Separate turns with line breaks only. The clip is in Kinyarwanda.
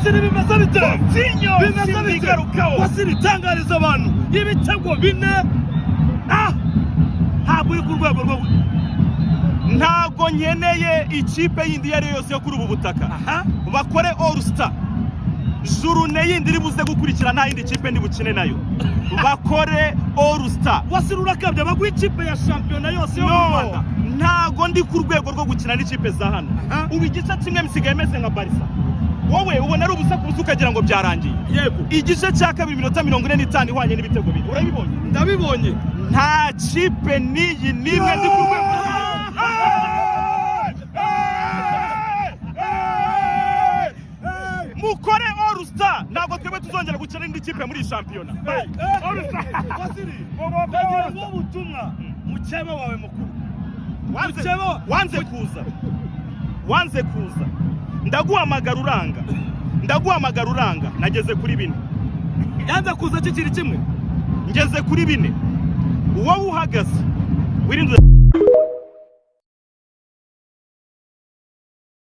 Wasiri bimeze bite?
Bimeze bite?
Wasiri tangariza abantu ibitego bine. Ntabwo uri ku rwego rwo
ntago nkeneye ikipe yindi yari yose yo kuri ubu butaka. Bakore All Star. Jurune yindi iri buze gukurikira nta yindi kipe ndi bukine nayo. Bakore All Star.
Wasiri urakabye bagwa ikipe ya shampiyona yose yo mu Rwanda.
Ntago ndi ku rwego rwo gukina n'ikipe za hano. Ubu igice kimwe misigaye meze nka Barca. Wowe ubona ari ubusa kubusa ukagira ngo byarangiye.
Yego.
Igice cya kabiri minota 45 ihwanye n'ibitego bine. Urabibonye?
Ndabibonye.
Nta kipe niyi nimwe ndi ku rwego. Mukore All Star. Ntabwo twebwe tuzongera gukina n'indi kipe muri shampiyona.
All Star. Wasiri. Ndagira ubutumwa mukeba wawe mukuru.
Wanze kuza. Ndaguhamagara uranga. Nageze kuri bine.
Yanze kuza kikiri kimwe.
Ngeze kuri bine. Wowe uhagaze. Wirinze